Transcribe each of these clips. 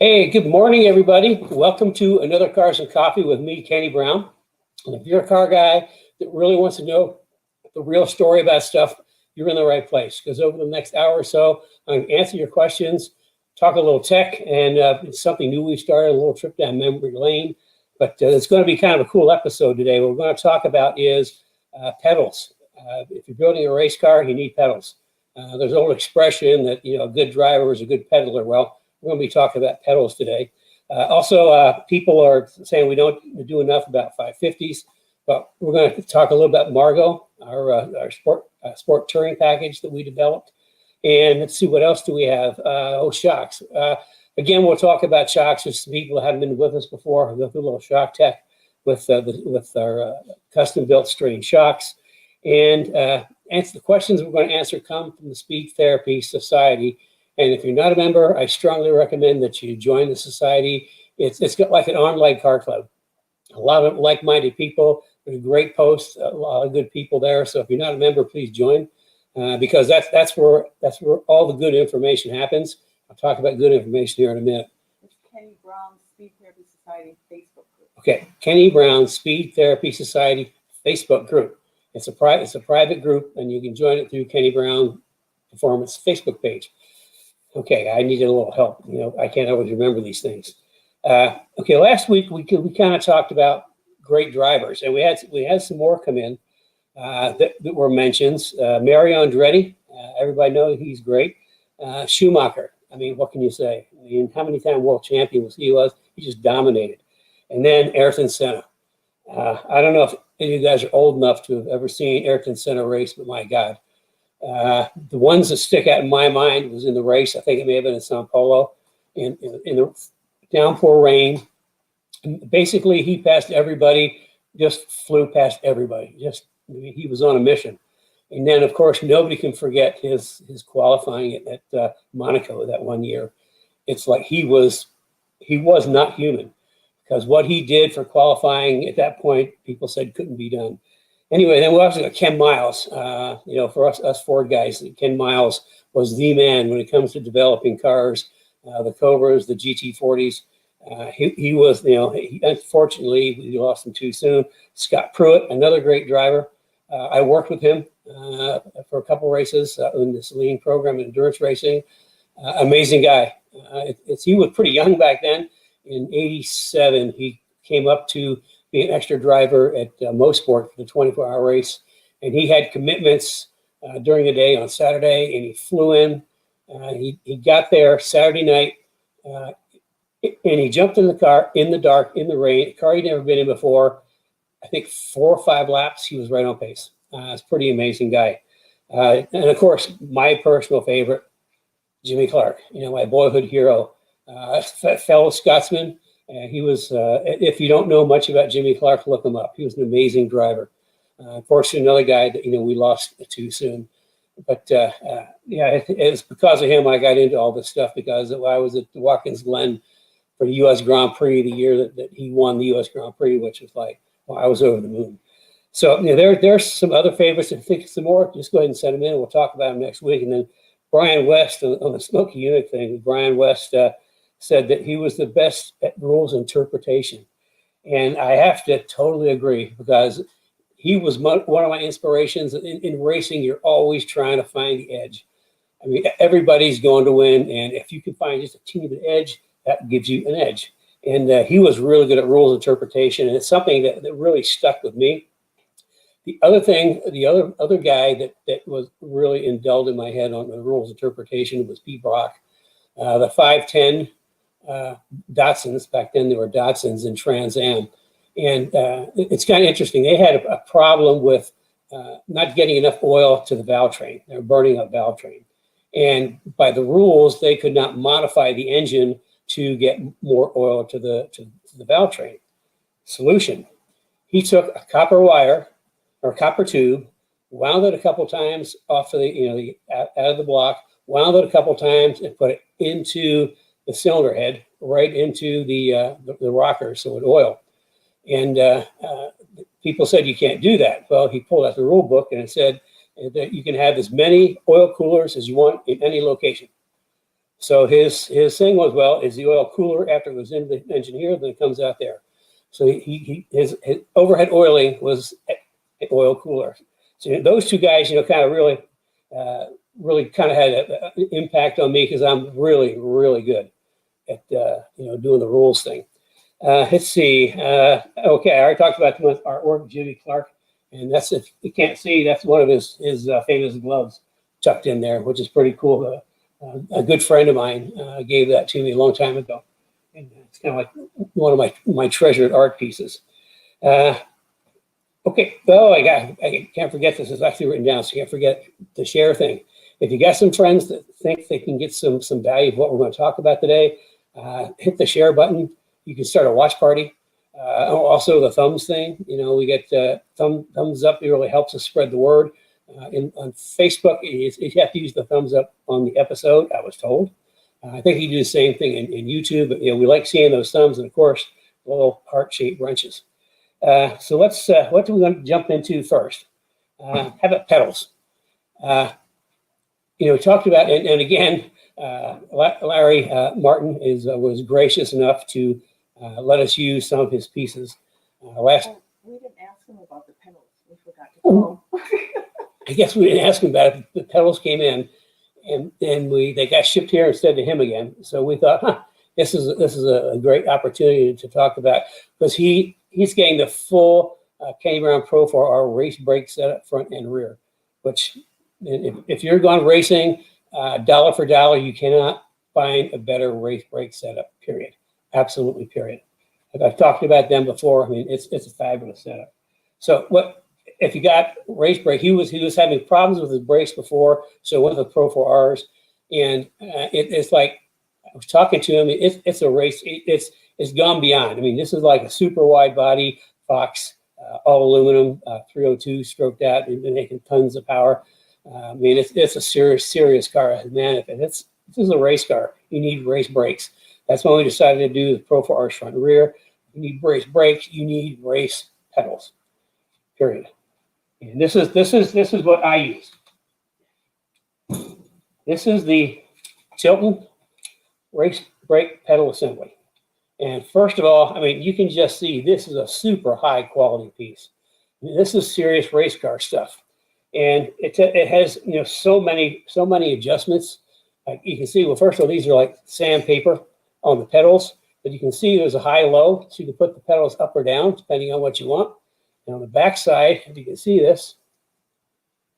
Hey, good morning, everybody. Welcome to another Cars and Coffee with me, Kenny Brown. And if you're a car guy that really wants to know the real story about stuff, you're in the right place, because over the next hour or so, I'm going to answer your questions, talk a little tech, and it's something new we started, a little trip down memory lane. But it's going to be kind of a cool episode today. What we're going to talk about is pedals. If you're building a race car, you need pedals. There's an old expression that, a good driver is a good pedaler. Well, we're going to be talking about pedals today. Also, people are saying we don't do enough about 550s, but we're going to talk a little about Margo, our sport touring package that we developed. And let's see, what else do we have? Shocks. Again, we'll talk about shocks with some people who haven't been with us before. We'll go through a little shock tech with our custom-built Strain shocks. And answer the questions we're going to answer come from the Speed Therapy Society. And if you're not a member, I strongly recommend that you join the society. It's got like an online car club. A lot of like-minded people. There's great posts, a lot of good people there. So if you're not a member, please join, because that's where all the good information happens. I'll talk about good information here in a minute. Kenny Brown Speed Therapy Society Facebook group. Okay, Kenny Brown Speed Therapy Society Facebook group. It's a private group, and you can join it through Kenny Brown Performance Facebook page. Okay, I needed a little help. I can't always remember these things. Okay, last week we kind of talked about great drivers, and we had some more come in that were mentions. Mario Andretti, everybody knows he's great. Schumacher, I mean, what can you say? I mean, how many time world champion he was? He just dominated. And then Ayrton Senna. I don't know if any of you guys are old enough to have ever seen Ayrton Senna race, but my God. The ones that stick out in my mind was in the race. I think it may have been in Sao Paulo, in the downpour rain. And basically, he passed everybody, just flew past everybody. He was on a mission. And then, of course, nobody can forget his qualifying at Monaco that one year. It's like he was not human, because what he did for qualifying at that point, people said couldn't be done. Anyway, then we also got Ken Miles. For us Ford guys, Ken Miles was the man when it comes to developing cars, the Cobras, the GT40s. He was, unfortunately, we lost him too soon. Scott Pruitt, another great driver. I worked with him for a couple races in this lean program, endurance racing. Amazing guy. He was pretty young back then. In '87, he came up to be an extra driver at Mosport for the 24-hour race. And he had commitments during the day on Saturday, and he flew in. He got there Saturday night, and he jumped in the car in the dark, in the rain, a car he'd never been in before. I think 4 or 5 laps, he was right on pace. It's a pretty amazing guy. And, of course, my personal favorite, Jimmy Clark, my boyhood hero, fellow Scotsman. He was, if you don't know much about Jimmy Clark, look him up. He was an amazing driver. Unfortunately, another guy that, we lost too soon. But, it's because of him I got into all this stuff, because I was at Watkins Glen for the U.S. Grand Prix the year that he won the U.S. Grand Prix, which was like, well, I was over the moon. So, there's some other favorites. If you think some more, just go ahead and send them in. We'll talk about them next week. And then Brian West on the Smoky Unit thing, Brian West said that he was the best at rules interpretation. And I have to totally agree, because he was one of my inspirations. In racing, you're always trying to find the edge. I mean, everybody's going to win, and if you can find just a teeny bit edge, that gives you an edge. And he was really good at rules interpretation, and it's something that really stuck with me. The other thing, the other guy that was really indulged in my head on the rules interpretation was Pete Brock. The 510 Datsuns, back then they were Datsuns in Trans Am. And it's kind of interesting. They had a problem with not getting enough oil to the valve train. They were burning up valve train. And by the rules, they could not modify the engine to get more oil to the valve train. Solution: he took a copper wire or copper tube, wound it a couple times off of out of the block, wound it a couple times, and put it into the cylinder head, right into the rocker, so it oil. And people said you can't do that. Well, he pulled out the rule book, and it said that you can have as many oil coolers as you want in any location. So his thing was, well, is the oil cooler after it goes into the engine here than it comes out there? So his overhead oiling was an oil cooler. So those two guys, kind of really kind of had an impact on me because I'm really, really good at, doing the rules thing. Let's see. Okay, I already talked about the artwork, Jimmy Clark, and that's, if you can't see, that's one of his famous gloves tucked in there, which is pretty cool. A good friend of mine gave that to me a long time ago, and it's kind of like one of my treasured art pieces. Okay, I can't forget this. It's actually written down, so you can't forget the share thing. If you got some friends that think they can get some value of what we're going to talk about today, hit the share button. You can start a watch party. Also, the thumbs thing. We get thumbs up. It really helps us spread the word. On Facebook, you have to use the thumbs up on the episode, I was told. I think you do the same thing in YouTube. But, we like seeing those thumbs, and of course, little heart-shaped wrenches. So what do we want to jump into first? How about pedals? We talked about, and again, Larry Martin was gracious enough to let us use some of his pieces. We didn't ask him about the pedals. We forgot to call him. I guess we didn't ask him about it. The pedals came in, and then they got shipped here instead to him again. So we thought, this is a great opportunity to talk about, because he's getting the full Kenny Brown Pro 4R race brake setup front and rear, which if you're going racing, dollar for dollar, you cannot find a better race brake setup, period. Absolutely, period. I've talked about them before. I mean, it's a fabulous setup. So if you got race brake, he was having problems with his brakes before, so one of the Pro 4Rs, and it's like, I was talking to him, it's a race, it's gone beyond. I mean, this is like a super wide body Fox, all aluminum, 302 stroked out, and making tons of power. I mean, it's a serious car, man. If this is a race car, you need race brakes. That's why we decided to do the Pro 4R front and rear. You need race brakes. You need race pedals. Period. And this is what I use. This is the Tilton race brake pedal assembly. And first of all, I mean, you can just see this is a super high quality piece. I mean, this is serious race car stuff. And it has so many adjustments. Like you can see, well, first of all, these are like sandpaper on the pedals, but you can see there's a high low, so you can put the pedals up or down depending on what you want. And on the back side, if you can see this,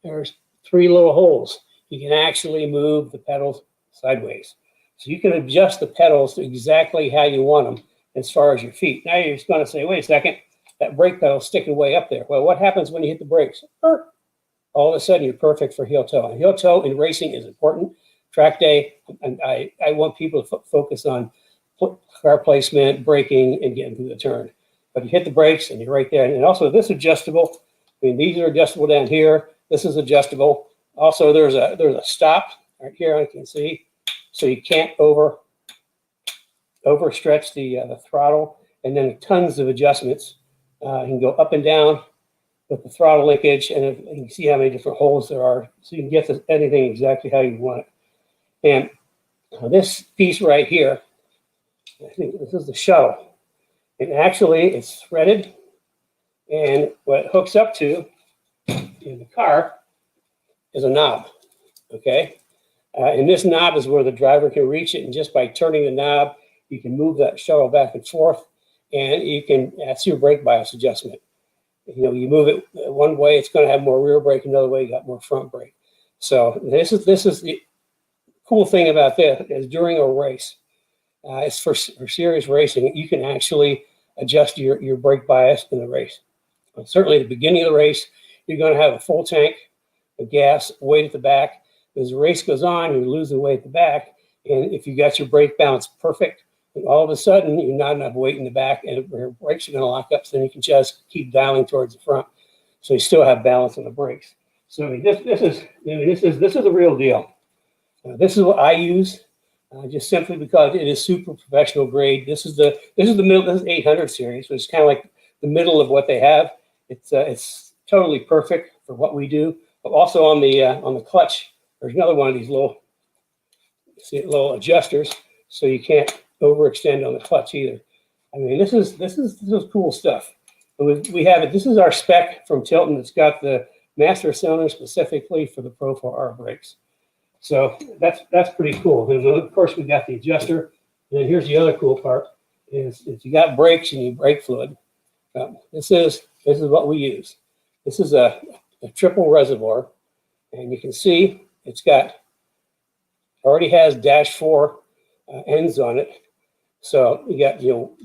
there's 3 little holes. You can actually move the pedals sideways, so you can adjust the pedals to exactly how you want them as far as your feet. Now you're just going to say, wait a second, that brake pedal's sticking way up there. Well, what happens when you hit the brakes? All of a sudden, you're perfect for heel toe. And heel toe in racing is important. Track day, and I want people to focus on car placement, braking, and getting through the turn. But you hit the brakes, and you're right there. And also, this adjustable. I mean, these are adjustable down here. This is adjustable. Also, there's a stop right here. I can see, so you can't overstretch the throttle. And then tons of adjustments. You can go up and down with the throttle linkage, and you can see how many different holes there are, so you can get anything exactly how you want it. And this piece right here, I think this is the shuttle. And actually, it's threaded, and what it hooks up to in the car is a knob, okay? And this knob is where the driver can reach it, and just by turning the knob, you can move that shuttle back and forth, and that's your brake bias adjustment. You move it one way, it's going to have more rear brake. Another way, you got more front brake. So this is the cool thing about this is during a race, it's for serious racing. You can actually adjust your brake bias in the race. But certainly, at the beginning of the race, you're going to have a full tank of gas, weight at the back. As the race goes on, you're losing weight at the back, and if you got your brake balance perfect, and all of a sudden, you're not enough weight in the back, and your brakes are going to lock up, so then you can just keep dialing towards the front. So you still have balance on the brakes. So I mean, this is the real deal. This is what I use, just simply because it is super professional grade. This is the middle. This is 800 series, so it's kind of like the middle of what they have. It's totally perfect for what we do. But also on the clutch, there's another one of these little see little adjusters, so you can't overextend on the clutch either. I mean, this is cool stuff. And we have it. This is our spec from Tilton. It's got the master cylinder specifically for the Pro 4R brakes. So that's pretty cool. And of course, we got the adjuster. And then here's the other cool part: is if you got brakes and you brake fluid, this is what we use. This is a triple reservoir, and you can see it's got already has -4 ends on it. So you got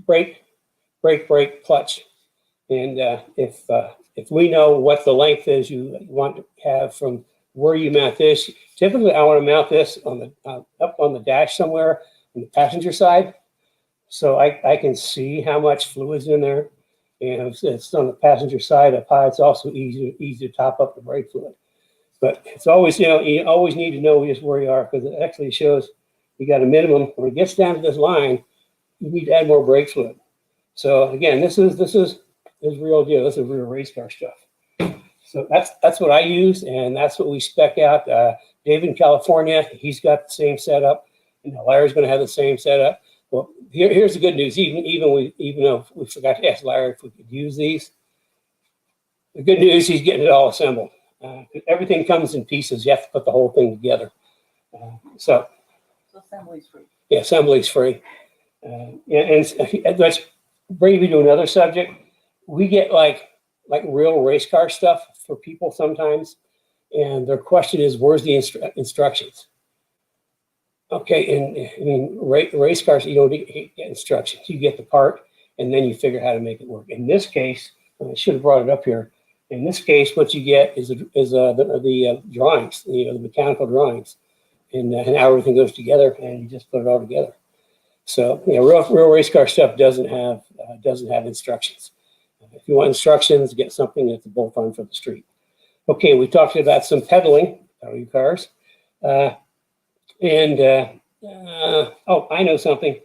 brake, clutch, and if we know what the length is you want to have from where you mount this, typically I want to mount this on the up on the dash somewhere on the passenger side, so I can see how much fluid's in there. And if it's on the passenger side up high, it's also easy to top up the brake fluid. But it's always, you always need to know just where you are, because it actually shows you got a minimum. When it gets down to this line, you need to add more brake fluid. So again, this is real deal. This is real race car stuff. So that's what I use, and that's what we spec out. Dave in California, he's got the same setup, and Larry's going to have the same setup. Well, here's the good news. Even though we forgot to ask Larry if we could use these, the good news, he's getting it all assembled. Everything comes in pieces. You have to put the whole thing together. So assembly's free. Yeah, assembly's free. And let's bring me to another subject. We get like real race car stuff for people sometimes, and their question is, where's the instructions? Okay, and I mean, race cars, you don't get instructions. You get the part, and then you figure out how to make it work. In this case, I should have brought it up here. In this case, what you get is the drawings, the mechanical drawings, and how everything goes together, and you just put it all together. So, real race car stuff doesn't have instructions. If you want instructions, get something that's a bolt-on for the street. Okay, we talked about some pedaling, pedal cars. Oh, I know something.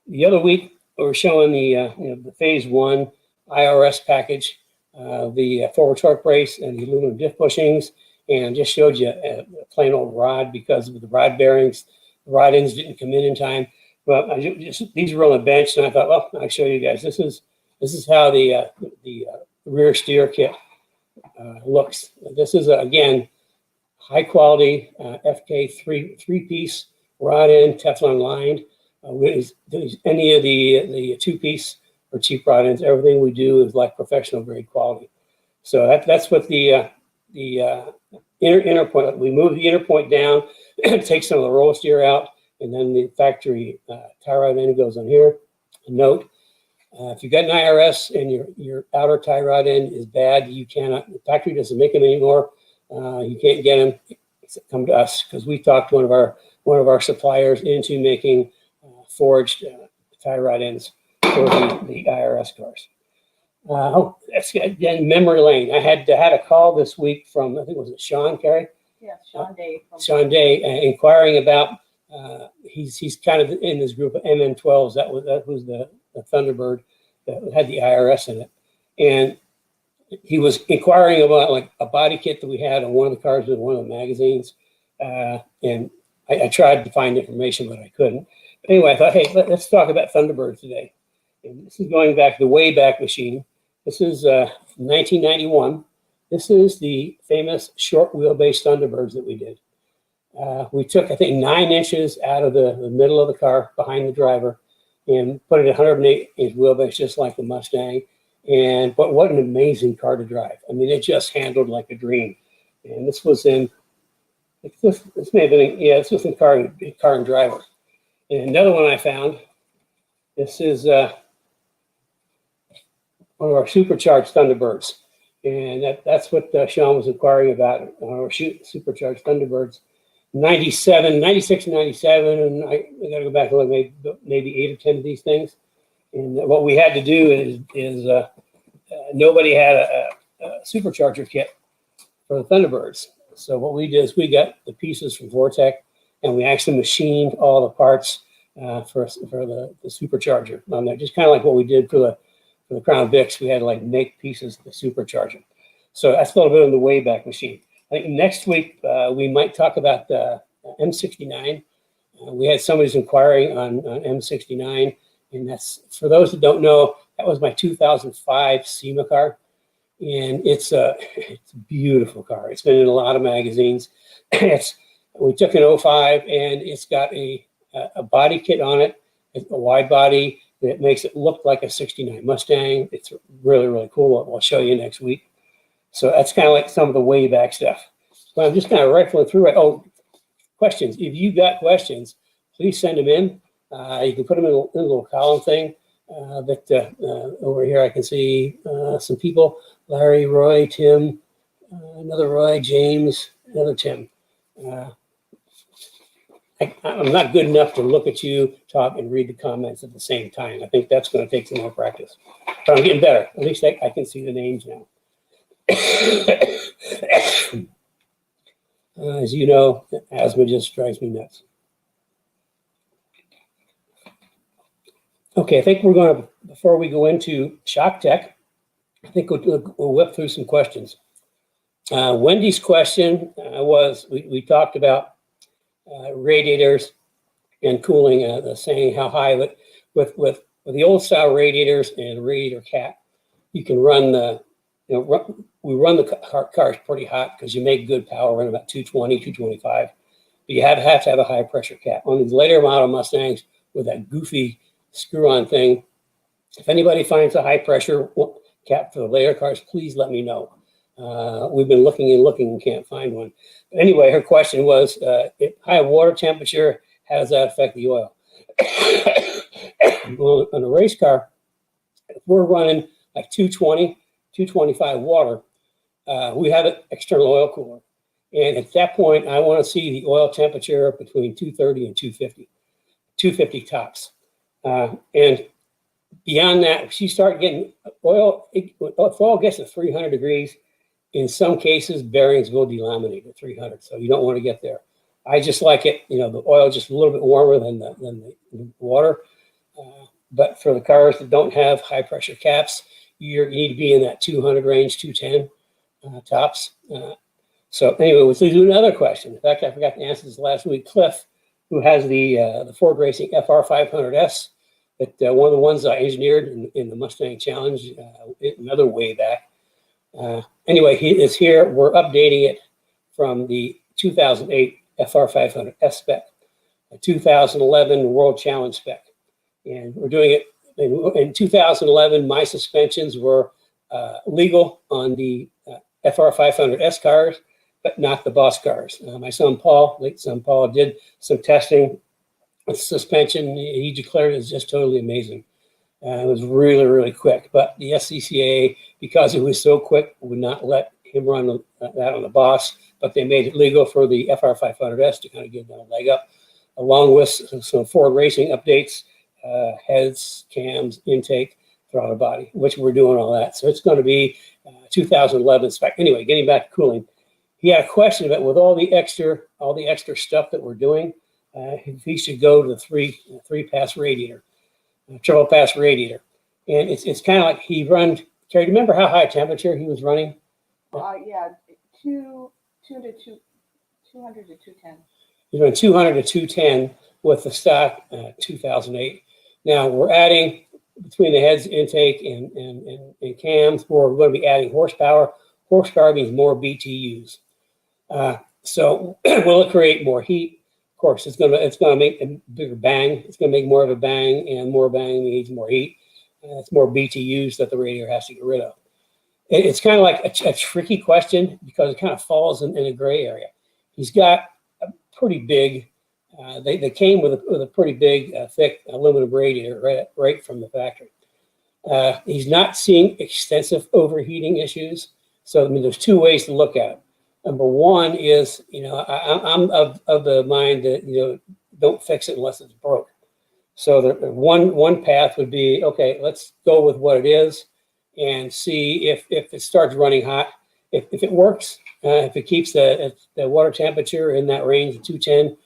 The other week, we were showing the Phase 1 IRS package, the forward torque brace and the aluminum diff bushings, and just showed you a plain old rod because of the rod bearings. The rod ends didn't come in time. Well, these were on the bench, and I thought, well, I'll show you guys. This is how the rear steer kit looks. This is again high quality FK three-piece rod end Teflon lined. Any of the two-piece or cheap rod ends, everything we do is like professional grade quality. So that's what the inner point. We move the inner point down, take some of the roll steer out, and then the factory tie rod end goes on here. A note: if you've got an IRS and your outer tie rod end is bad, you cannot. The factory doesn't make them anymore. You can't get them. Come to us, because we talked one of our suppliers into making forged tie rod ends for the IRS cars. That's again memory lane. I had a call this week from, I think, was it Sean Carey? Yeah, Sean Day. Sean Day, inquiring about. He's kind of in this group of MN12s. That was the Thunderbird that had the IRS in it, and he was inquiring about like a body kit that we had on one of the cars with one of the magazines. And I tried to find information, but I couldn't. But anyway, I thought, hey, let's talk about Thunderbird today. And this is going back the Wayback Machine. This is 1991. This is the famous short wheelbase Thunderbirds that we did. We took, I think, 9 inches out of the middle of the car behind the driver and put it at 108-inch wheelbase, just like the Mustang. But what an amazing car to drive. I mean, it just handled like a dream. And this was in, this may have been, this was in Car and Driver. And another one I found, this is one of our supercharged Thunderbirds. And that's what Sean was inquiring about, our supercharged Thunderbirds. 96 and 97, and I got to go back and look, maybe 8 or 10 of these things. And what we had to do is nobody had a supercharger kit for the Thunderbirds. So what we did is we got the pieces from Vortec, and we actually machined all the parts for the supercharger on there. Just kind of like what we did for the Crown Vics. We had to like make pieces of the supercharger. So that's a little bit on the Wayback Machine. I think next week we might talk about the M69. We had somebody who's inquiring on M69, and that's, for those who don't know, that was my 2005 SEMA car, and it's a beautiful car. It's been in a lot of magazines. We took an 05, and it's got a body kit on it, a wide body that makes it look like a 69 Mustang. It's really, really cool. I'll show you next week. So that's kind of like some of the way back stuff. But I'm just kind of rifling through it. Oh, questions. If you got questions, please send them in. You can put them in a little column thing. Over here I can see some people: Larry, Roy, Tim, another Roy, James, another Tim. I'm not good enough to look at you, talk, and read the comments at the same time. I think that's going to take some more practice. But I'm getting better. At least I can see the names now. As you know, asthma just drives me nuts. Okay, I think we're going to, before we go into shock tech, I think we'll whip through some questions. Wendy's question was, we talked about radiators and cooling, saying how high, but with the old style radiators and radiator cap, you can run the, we run the cars pretty hot because you make good power, run about 220, 225, but you have to have a high pressure cap. On these later model Mustangs with that goofy screw-on thing, if anybody finds a high pressure cap for the later cars, please let me know. We've been looking and can't find one. But anyway, her question was, if high water temperature, how does that affect the oil? Well, on a race car, if we're running like 220, 225 water, we have an external oil cooler. And at that point, I want to see the oil temperature between 230 and 250, 250 tops. And beyond that, if you start getting oil, if oil gets to 300 degrees, in some cases, bearings will delaminate at 300, so you don't want to get there. I just like it, the oil just a little bit warmer than the water. But for the cars that don't have high pressure caps, you need to be in that 200 range, 210 tops. So anyway, let's do another question. In fact, I forgot to answer this last week. Cliff, who has the Ford Racing FR500S, that one of the ones I engineered in the Mustang Challenge another way back. Anyway, he is here. We're updating it from the 2008 FR500S spec, a 2011 World Challenge spec. And we're doing it in 2011. My suspensions were legal on the FR500S cars, but not the Boss cars. My son Paul, late son Paul, did some testing with suspension. He declared it was just totally amazing. It was really, really quick. But the SCCA, because it was so quick, would not let him run that on the Boss. But they made it legal for the FR500S to kind of give them a leg up, along with some Ford Racing updates, heads, cams, intake, throttle body, which we're doing all that. So it's going to be 2011 spec. Anyway, getting back to cooling, he had a question about with all the extra stuff that we're doing, if he should go to the three pass radiator, triple pass radiator, and it's kind of like he run. Carrie, do you remember how high temperature he was running? Yeah, 200 to 210. He's running 200 to 210 with the stock 2008. Now we're adding between the heads, intake, and cams, we're going to be adding horsepower. Horsepower means more BTUs. So will it create more heat? Of course, it's going to make a bigger bang. It's going to make more of a bang, and more bang means more heat. It's more BTUs that the radiator has to get rid of. It's kind of like a tricky question because it kind of falls in a gray area. He's got a pretty big. They came with a pretty big, thick aluminum radiator right from the factory. He's not seeing extensive overheating issues. So I mean, there's two ways to look at it. Number one is, I'm of the mind that don't fix it unless it's broke. So the one path would be, okay, let's go with what it is and see if it starts running hot. If it works, if it keeps the water temperature in that range, 210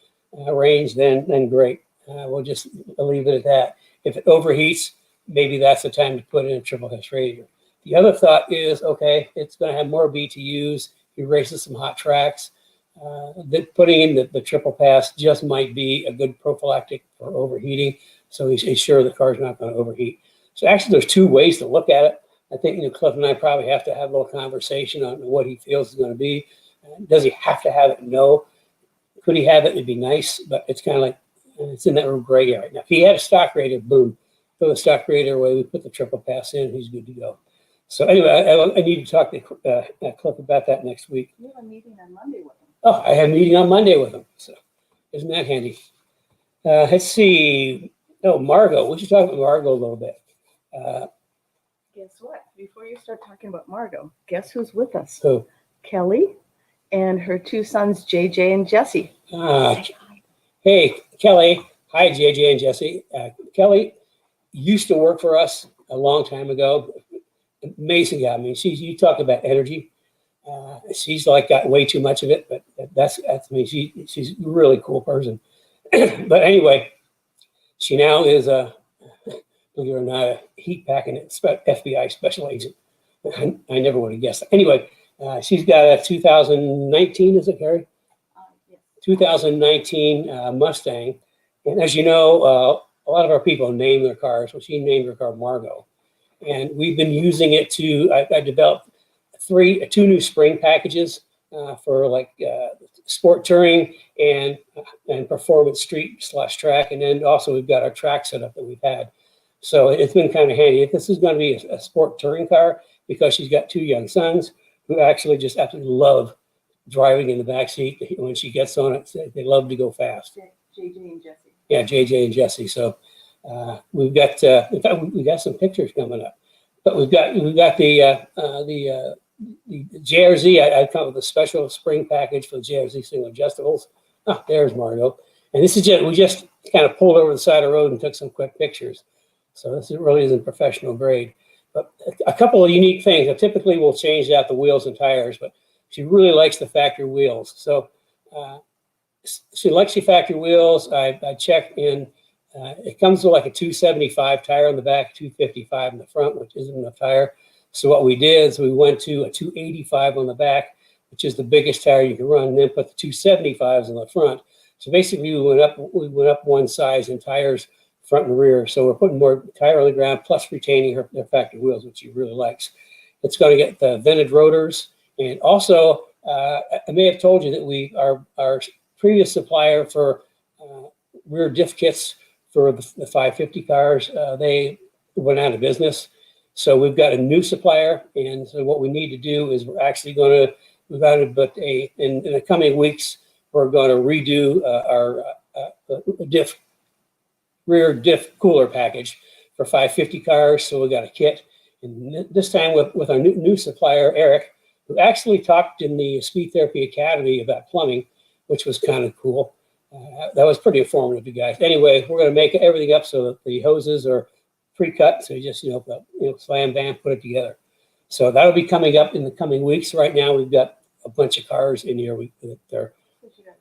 range, then great. We'll just leave it at that. If it overheats, maybe that's the time to put in a triple Hess radiator. The other thought is, okay, it's going to have more BTUs. He races some hot tracks. that putting in the triple pass just might be a good prophylactic for overheating. So he's sure the car's not going to overheat. So actually, there's two ways to look at it. I think Cliff and I probably have to have a little conversation on what he feels is going to be. Does he have to have it? No. Could he have it? It'd be nice, but it's kind of like it's in that little gray area. Now, if he had a stock rated, boom, throw the stock rated away. We put the triple pass in. He's good to go. So anyway, I need to talk to Cliff about that next week. You have a meeting on Monday with him. Oh, I have a meeting on Monday with him. So isn't that handy? Let's see. Oh, Margo. We should talk about Margo a little bit. Guess what? Before you start talking about Margo, guess who's with us? Who? Kelly and her two sons, JJ and Jesse. Hey, Kelly. Hi, JJ and Jesse. Kelly used to work for us a long time ago. Amazing guy. I mean, you talk about energy. She's like got way too much of it, but that's I mean, she's a really cool person. But anyway, she now is believe it or not, a heat packing FBI special agent. I never would have guessed. Anyway, she's got a 2019, is it, Carrie? Yes. 2019 Mustang. And as you know, a lot of our people name their cars. Well, she named her car Margo. And we've been using it I developed two new spring packages for like sport touring and performance street / track. And then also we've got our track setup that we've had. So it's been kind of handy. This is going to be a sport touring car because she's got two young sons who actually just absolutely love driving in the back seat. When she gets on it, they love to go fast. JJ and Jesse. Yeah, JJ and Jesse. So we've got in fact we got some pictures coming up. But we've got the JRZ. I've come up with a special spring package for the JRZ single adjustables. Oh, there's Margo. And this is we just kind of pulled over the side of the road and took some quick pictures. So this really isn't professional grade. But a couple of unique things. I typically will change out the wheels and tires, but she really likes the factory wheels. So she likes the factory wheels. I checked in. It comes with like a 275 tire on the back, 255 in the front, which isn't enough tire. So what we did is we went to a 285 on the back, which is the biggest tire you can run, and then put the 275s on the front. So basically we went up one size in tires, front and rear. So we're putting more tire on the ground, plus retaining her factory wheels, which she really likes. It's going to get the vented rotors. And also, I may have told you that our previous supplier for rear diff kits for the 550 cars, they went out of business. So we've got a new supplier. And so what we need to do is we're actually going to, in the coming weeks, we're going to redo our rear diff cooler package for 550 cars. So we got a kit. And this time with our new supplier, Eric, who actually talked in the Speed Therapy Academy about plumbing, which was kind of cool. That was pretty informative, you guys. Anyway, we're going to make everything up so that the hoses are pre-cut. So you just, slam, bam, put it together. So that'll be coming up in the coming weeks. Right now, we've got a bunch of cars in here. They're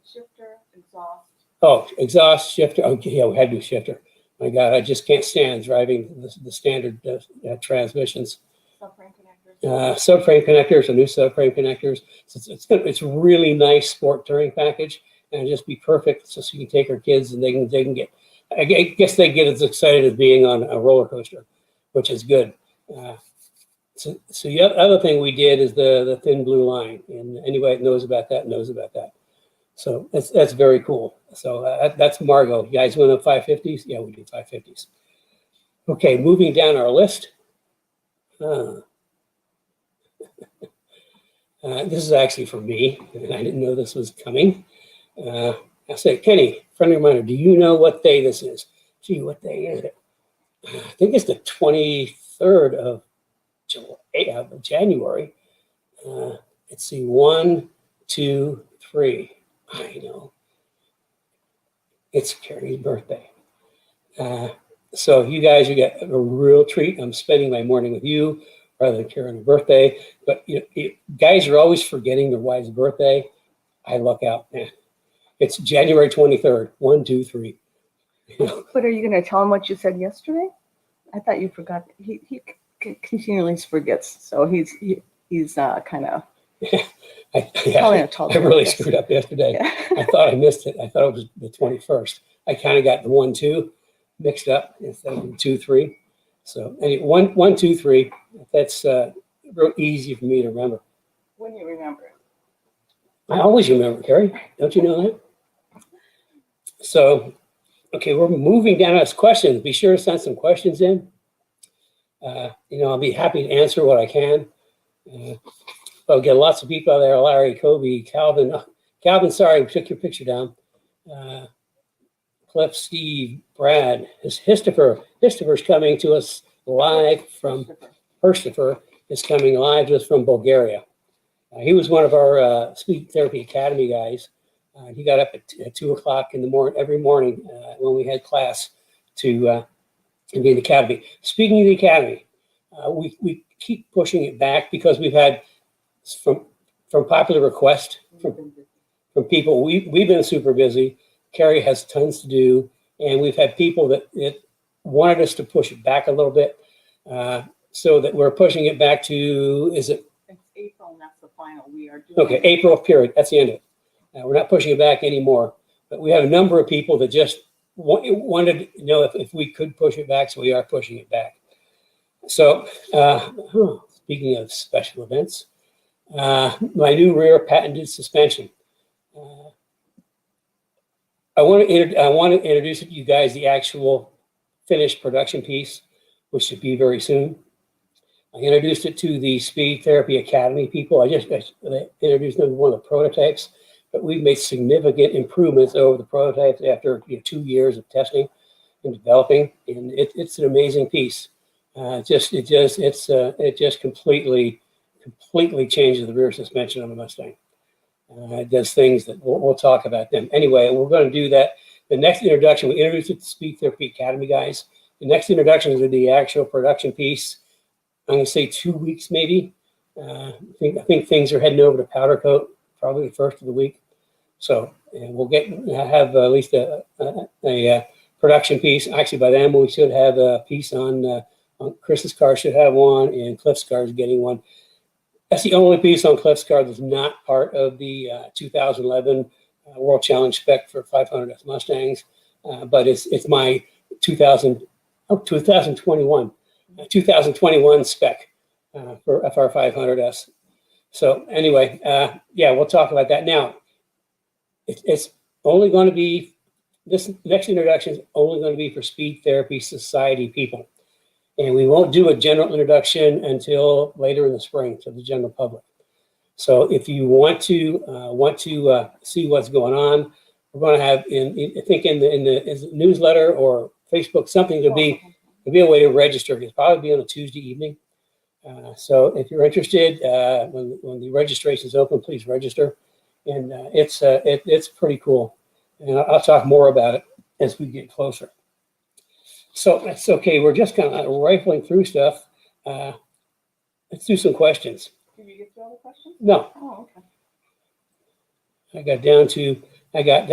shifter, exhaust. Oh, exhaust, shifter. Okay, yeah, we had to do shifter. My God, I just can't stand driving the standard transmissions. Subframe connectors. Subframe connectors, new subframe connectors. So it's a really nice sport touring package, and it'll just be perfect so you can take our kids and they can get. I guess they get as excited as being on a roller coaster, which is good. So the other thing we did is the thin blue line, and anybody that knows about that knows about that. So that's very cool. So that's Margo. You guys want the 550s? Yeah, we do 550s. Okay, moving down our list. This is actually for me, and I didn't know this was coming. I said, Kenny, friendly reminder, do you know what day this is? Gee, what day is it? I think it's the 23rd of January. Let's see, 1, 2, 3. I know. It's Carrie's birthday. So you guys, you get a real treat. I'm spending my morning with you rather than Carrie's birthday. But guys are always forgetting their wife's birthday. I luck out, man. It's January 23rd. 1, 2, 3. But are you going to tell him what you said yesterday? I thought you forgot. He continually forgets. So he's kind of. Probably not tall I really enough, yes. screwed up yesterday. Yeah. I thought I missed it. I thought it was the 21st. I kind of got the 1, 2 mixed up instead of the 2, 3. So anyway, 1, 2, 3. That's real easy for me to remember. When you remember it. I always remember, Carrie. Don't you know that? So, okay, we're moving down to questions. Be sure to send some questions in. I'll be happy to answer what I can. I'll get lots of people out there. Larry, Kobe, Calvin. Calvin, sorry, we took your picture down. Cliff, Steve, Brad. Christopher's coming to us live from Christopher is coming live to us from Bulgaria. He was one of our Speech Therapy Academy guys. He got up at 2 o'clock in the morning every morning when we had class to be in the academy. Speaking of the academy, we keep pushing it back because we've had from popular request from people. We've been super busy. Carrie has tons to do, and we've had people that wanted us to push it back a little bit, so that we're pushing it back to, is it? It's April, and that's the final. We are doing. Okay, April period. That's the end of it. We're not pushing it back anymore, but we have a number of people that just wanted to know if we could push it back, so we are pushing it back. So, speaking of special events, my new rear patented suspension. I want to introduce to you guys the actual finished production piece, which should be very soon. I introduced it to the Speed Therapy Academy people. I introduced them to one of the prototypes, but we've made significant improvements over the prototypes after 2 years of testing and developing, and it's an amazing piece. It just completely changes the rear suspension on the Mustang. It does things that we'll talk about them. Anyway, we're going to do that. The next introduction, we introduced it to the Speed Therapy Academy guys. The next introduction is the actual production piece. I'm going to say 2 weeks maybe. I think things are heading over to powder coat probably the first of the week. So we'll have at least a production piece. Actually, by then we should have a piece on Chris's car should have one, and Cliff's car is getting one. That's the only piece on Cliff's car that's not part of the 2011 World Challenge spec for 500S Mustangs, but it's my 2021 spec for FR 500S. So anyway, yeah, we'll talk about that. Now, it's only going to be, this next introduction is only going to be for Speed Therapy Society people. And we won't do a general introduction until later in the spring to the general public. So if you want to see what's going on, we're going to have I think in the newsletter or Facebook something to be a way to register. It'll probably be on a Tuesday evening. So if you're interested, when the registration is open, please register. And it's pretty cool. And I'll talk more about it as we get closer. So that's okay. We're just kind of rifling through stuff. Let's do some questions. Did you get to all the questions? No. Oh, okay. I got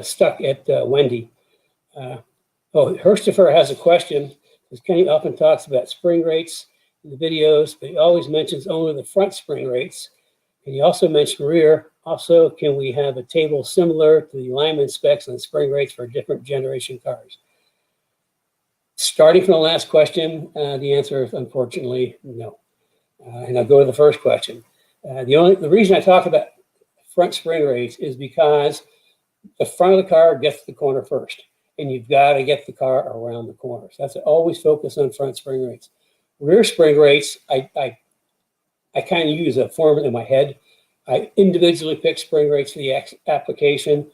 stuck at Wendy. Christopher has a question. Because Kenny often talks about spring rates in the videos, but he always mentions only the front spring rates. And he also mentioned rear. Also, can we have a table similar to the alignment specs and spring rates for different generation cars? Starting from the last question, the answer is unfortunately no. And I'll go to the first question. The reason I talk about front spring rates is because the front of the car gets to the corner first, and you've got to get the car around the corner. So that's always focus on front spring rates. Rear spring rates, I kind of use a formula in my head. I individually pick spring rates for the application,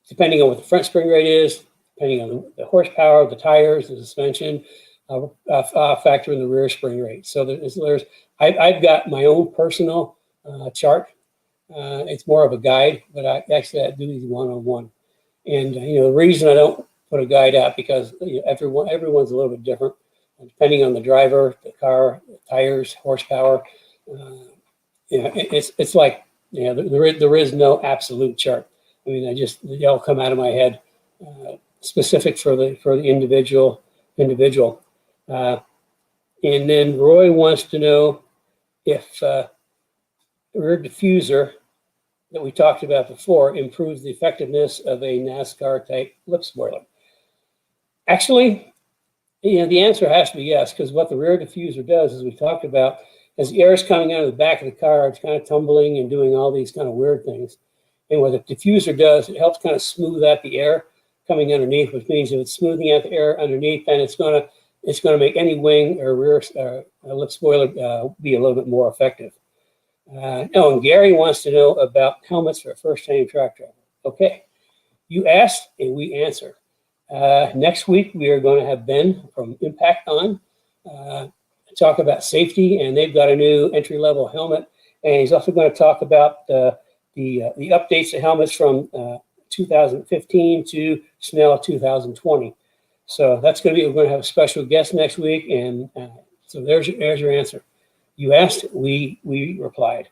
depending on what the front spring rate is, depending on the horsepower, the tires, the suspension, factor in the rear spring rate. So I've got my own personal chart. It's more of a guide, but I do these one-on-one. And the reason I don't put a guide out because everyone's a little bit different, depending on the driver, the car, the tires, horsepower. It's like there is no absolute chart. I mean, they all come out of my head, specific for the individual. And then Roy wants to know if the rear diffuser that we talked about before improves the effectiveness of a NASCAR type lip spoiler. Actually, the answer has to be yes, because what the rear diffuser does, as we talked about, as the air is coming out of the back of the car, it's kind of tumbling and doing all these kind of weird things. And what the diffuser does, it helps kind of smooth out the air coming underneath, which means if it's smoothing out the air underneath, then it's going to make any wing or rear lip spoiler be a little bit more effective. And Gary wants to know about helmets for a first-time truck driver. Okay, you asked and we answer. Next week, we are going to have Ben from Impact on talk about safety, and they've got a new entry-level helmet. And he's also going to talk about the updates to helmets from 2015 to Snell 2020. So that's going to be, we're going to have a special guest next week. And so there's your answer. You asked, we replied.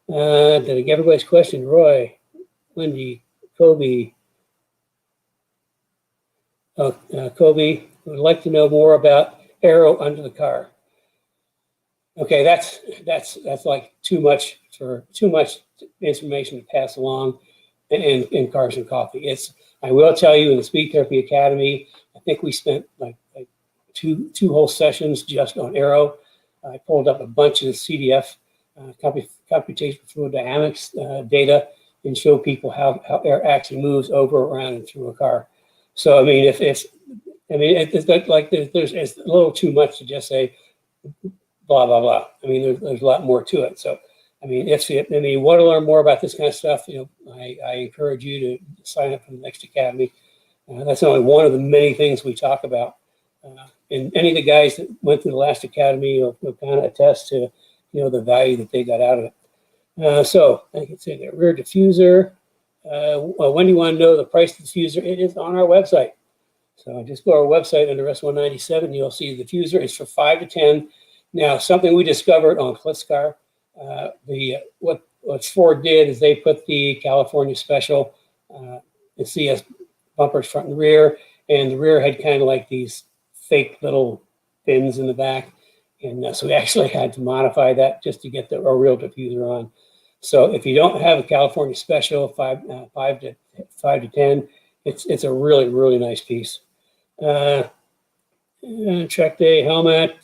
Did I get everybody's question? Roy, Wendy, Kobe. Kobe would like to know more about aero under the car. Okay, that's like too much information to pass along in Cars and Coffee. I will tell you, in the Speed Therapy Academy, I think we spent like two whole sessions just on aero. I pulled up a bunch of CDF computational fluid dynamics data and show people how air actually moves over, around, and through a car. So I mean, it's like it's a little too much to just say blah blah blah. I mean, there's a lot more to it. So I mean, if you want to learn more about this kind of stuff, I encourage you to sign up for the next academy. That's only one of the many things we talk about. And any of the guys that went through the last academy will kind of attest to, the value that they got out of it. So I can say that rear diffuser. When do you want to know the price of the diffuser? It is on our website. So just go to our website under S197. You'll see the diffuser is for 5 to 10. Now, something we discovered on Cliff's car, what Ford did is they put the California Special, the CS bumpers front and rear, and the rear had kind of like these fake little fins in the back. And so we actually had to modify that just to get a real diffuser on. So if you don't have a California Special 5 to 10, it's a really, really nice piece. Track day helmet,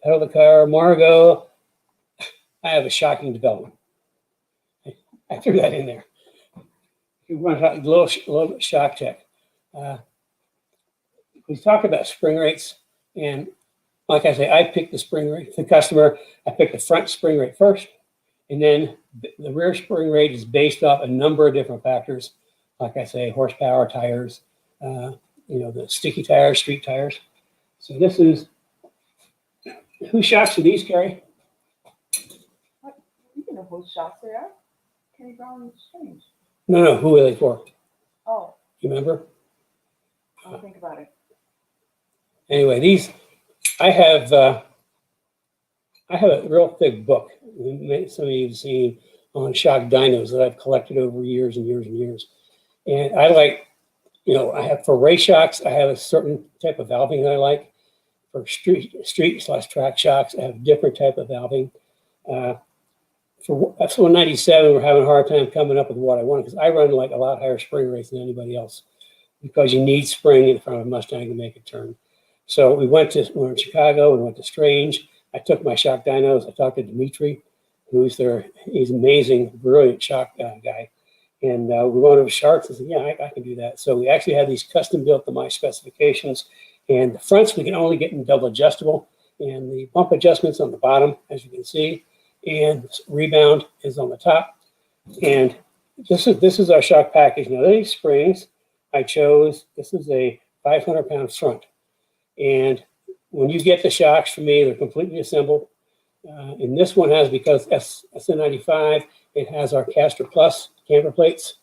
out of the car, Margo. I have a shocking development. I threw that in there. You want a little shock check. We talk about spring rates, and like I say, I picked the spring rate. The customer, I picked the front spring rate first, and then the rear spring rate is based off a number of different factors. Like I say, horsepower, tires, the sticky tires, street tires. So this is, whose shocks are these, Carrie? You know whose shocks they are? Kenny Brown Strange. No, who are they for? Oh. You remember? I'll think about it. Anyway, these, I have a real thick book. Some of you have seen on shock dynos that I've collected over years and years and years. And I like, I have for race shocks, I have a certain type of valving that I like. For street/track shocks, I have a different type of valving. For F197, we're having a hard time coming up with what I want because I run like a lot higher spring rates than anybody else because you need spring in front of a Mustang to make it turn. So we were in Chicago, we went to Strange. I took my shock dynos. I talked to Dimitri, he's amazing, brilliant shock guy. And we went over Sharks and said, yeah, I can do that. So we actually had these custom built to my specifications. And the fronts we can only get in double adjustable. And the bump adjustment's on the bottom, as you can see. And rebound is on the top. And this is our shock package. Now these springs I chose, this is a 500-pound front. And when you get the shocks from me, they're completely assembled. And this one has, because SN95, it has our Caster Plus camber plates.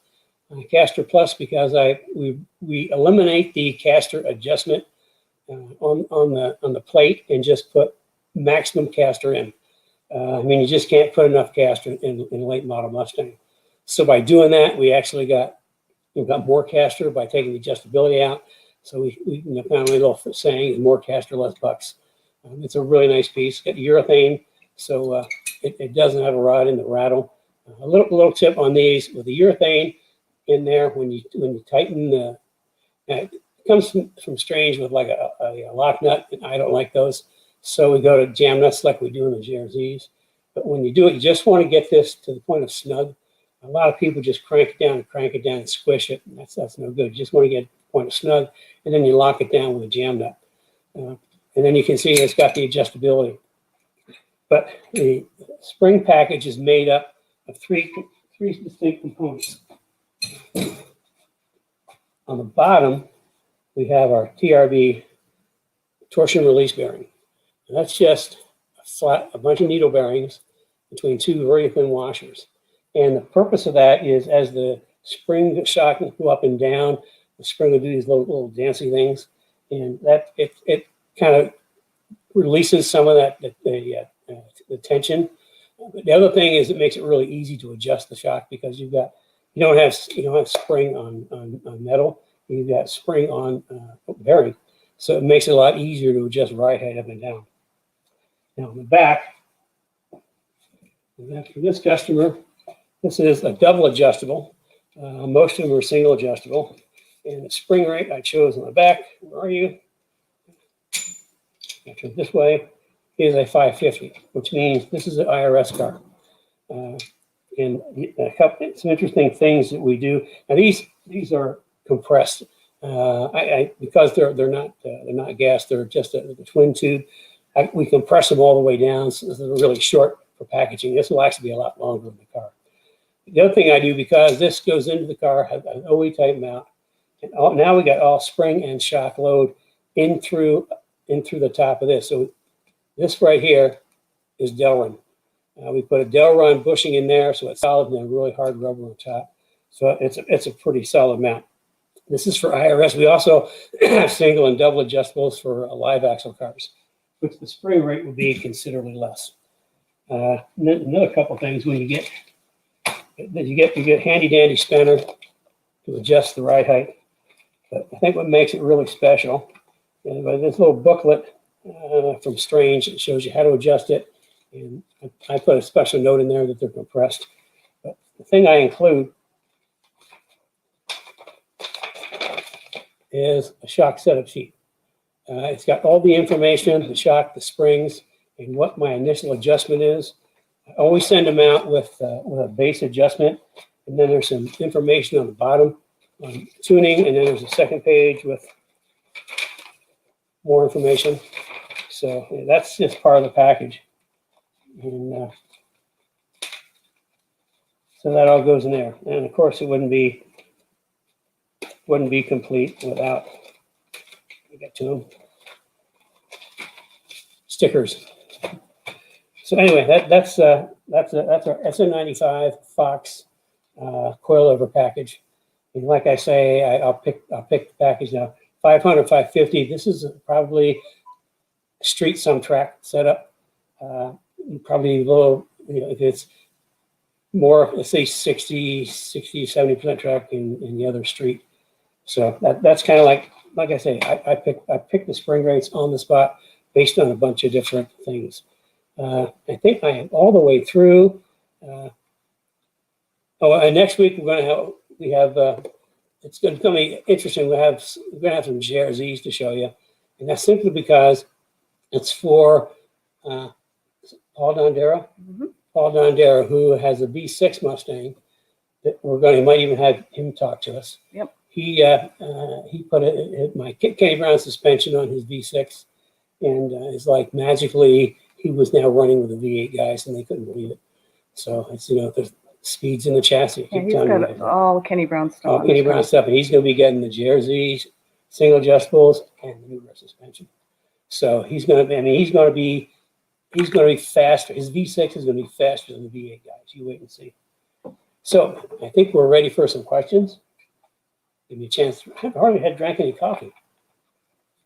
Caster Plus because we eliminate the caster adjustment on the plate and just put maximum caster in. You just can't put enough caster in a late model Mustang. So by doing that, we actually got more caster by taking the adjustability out. So we found a little saying, more caster, less bucks. It's a really nice piece. It's got urethane, so it doesn't have a rod in the rattle. A little tip on these with the urethane in there when you tighten the. It comes from Strange with like a lock nut, and I don't like those. So we go to jam nuts like we do in the GRZs. But when you do it, you just want to get this to the point of snug. A lot of people just crank it down and squish it. And that's no good. You just want to get to the point of snug, and then you lock it down with a jam nut. And then you can see it's got the adjustability. But the spring package is made up of three distinct components. On the bottom, we have our TRB torsion release bearing. And that's just a bunch of needle bearings between two very thin washers. And the purpose of that is as the spring shock will go up and down, the spring will do these little dancing things, and that it kind of releases some of that the tension. But the other thing is it makes it really easy to adjust the shock because you don't have spring on metal, you've got spring on bearing, so it makes it a lot easier to adjust right height up and down. Now on the back, for this customer, this is a double adjustable. Most of them are single adjustable. And the spring rate I chose on the back, where are you? I turn this way, is a 550, which means this is an IRS car. And some interesting things that we do. Now these are compressed. Because they're not gas, they're just a twin tube. We compress them all the way down, so they're really short for packaging. This will actually be a lot longer in the car. The other thing I do, because this goes into the car, have an OE type mount, and now we got all spring and shock load in through the top of this. So this right here is Delrin. We put a Delrin bushing in there, so it's solid and then really hard rubber on top. So it's a pretty solid mount. This is for IRS. We also have single and double adjustables for live axle cars, which the spring rate would be considerably less. Another couple things when you get handy dandy spanner to adjust the ride height. But I think what makes it really special is by this little booklet from Strange. It shows you how to adjust it, and I put a special note in there that they're compressed. But the thing I include is a shock setup sheet. It's got all the information, the shock, the springs, and what my initial adjustment is. I always send them out with a base adjustment, and then there's some information on the bottom on tuning, and then there's a second page with more information. So that's just part of the package. And so that all goes in there. And of course, it wouldn't be complete without, I get to them, stickers. So anyway, that's our SN95 Fox coilover package. And like I say, I'll pick the package now. 500, 550. This is probably street some track setup. Probably a little, if it's more, let's say 60, 70% track in the other street. So that's kind of like I say, I picked the spring rates on the spot based on a bunch of different things. I think I am all the way through. And next week we have it's going to be interesting. We're going to have some GRZs to show you, and that's simply because it's for Paul Dondera. Mm-hmm. Paul Dondera, who has a V6 Mustang, that might even have him talk to us. Yep. He put my Kenny Brown suspension on his V6, and it's like magically he was now running with the V8 guys, and they couldn't believe it. So it's the speeds in the chassis. Yeah, he's got all Kenny Brown stuff. All Kenny Brown stuff, and he's going to be getting the GRZs, single adjustables, and the new rear suspension. So he's going to be faster. His V6 is going to be faster than the V8 guys. You wait and see. So I think we're ready for some questions. Give me a chance. I hardly had drank any coffee.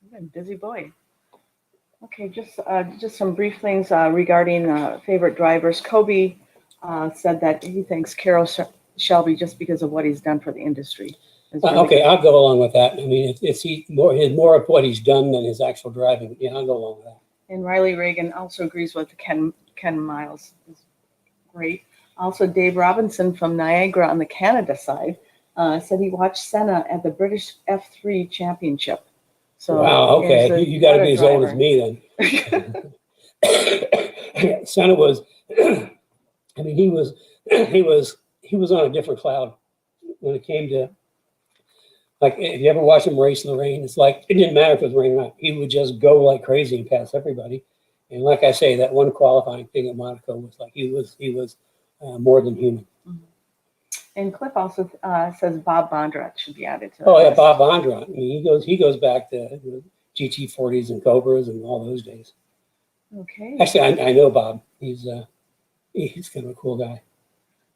You've been a busy boy. Okay, just some brief things regarding favorite drivers. Kobe said that he thanks Carroll Shelby just because of what he's done for the industry. Really okay, I'll go along with that. I mean, it's more of what he's done than his actual driving. Yeah, I'll go along with that. And Riley Reagan also agrees with Ken Miles. Great. Also, Dave Robinson from Niagara on the Canada side said he watched Senna at the British F3 Championship. So wow, okay. You got to be as old as me then. Senna was, I mean, he was on a different cloud when it came to, like, if you ever watch him race in the rain, it's like, it didn't matter if it was raining or not. He would just go like crazy and pass everybody. And like I say, that one qualifying thing at Monaco was like, he was more than human. And Cliff also says Bob Bondurant should be added to that. Oh yeah, list. Bob Bondurant. I mean, he goes back to GT40s and Cobras and all those days. Okay. Actually, I know Bob. He's kind of a cool guy.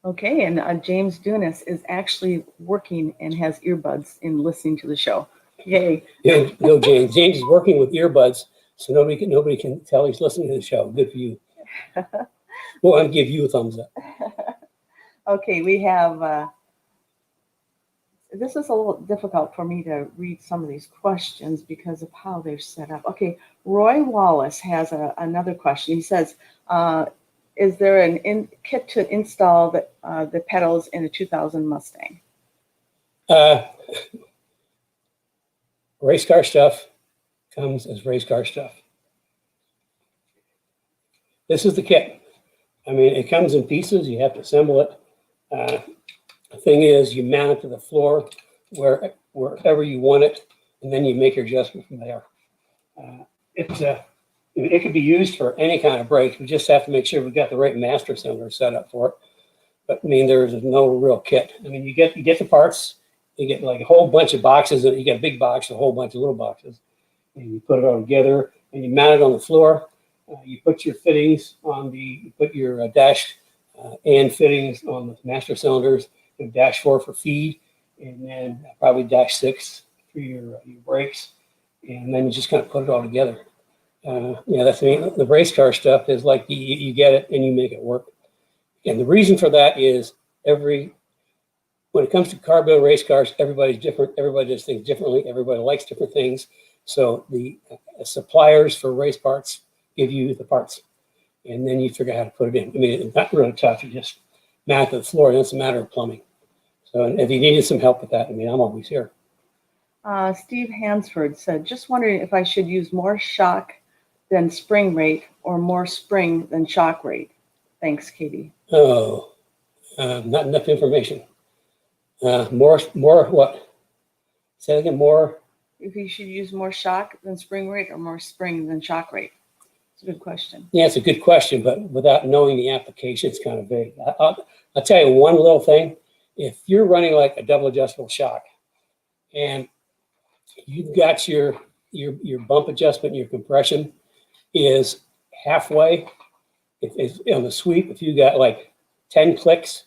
Okay, and James Dunas is actually working and has earbuds in listening to the show. Yay. Yo, James. James is working with earbuds, so nobody can tell he's listening to the show. Good for you. Well, I'll give you a thumbs up. Okay, we have, this is a little difficult for me to read some of these questions because of how they're set up. Okay, Roy Wallace has another question. He says, is there an kit to install the pedals in a 2000 Mustang? Race car stuff comes as race car stuff. This is the kit. I mean, it comes in pieces. You have to assemble it. The thing is, you mount it to the floor wherever you want it, and then you make your adjustment from there. It could be used for any kind of brakes. We just have to make sure we've got the right master cylinder set up for it. But I mean, there's no real kit. I mean, you get the parts. You get like a whole bunch of boxes. You get a big box, a whole bunch of little boxes, and you put it all together and you mount it on the floor. You put your fittings on your dash and fittings on the master cylinders, and dash 4 for feed, and then probably dash 6 for your brakes, and then you just kind of put it all together. That's the race car stuff is like you get it and you make it work. And the reason for that is when it comes to car-built race cars, everybody's different. Everybody does things differently. Everybody likes different things. So the suppliers for race parts give you the parts, and then you figure out how to put it in. I mean, it's not really tough. You just mount to the floor, and it's a matter of plumbing. So if you needed some help with that, I mean, I'm always here. Steve Hansford said, just wondering if I should use more shock than spring rate or more spring than shock rate. Thanks, Katie. Oh, not enough information. More what? Say again, more? If you should use more shock than spring rate or more spring than shock rate. It's a good question. Yeah, it's a good question, but without knowing the application, it's kind of vague. I'll tell you one little thing. If you're running like a double adjustable shock and you've got your bump adjustment, your compression is halfway, if on the sweep, if you got like 10 clicks,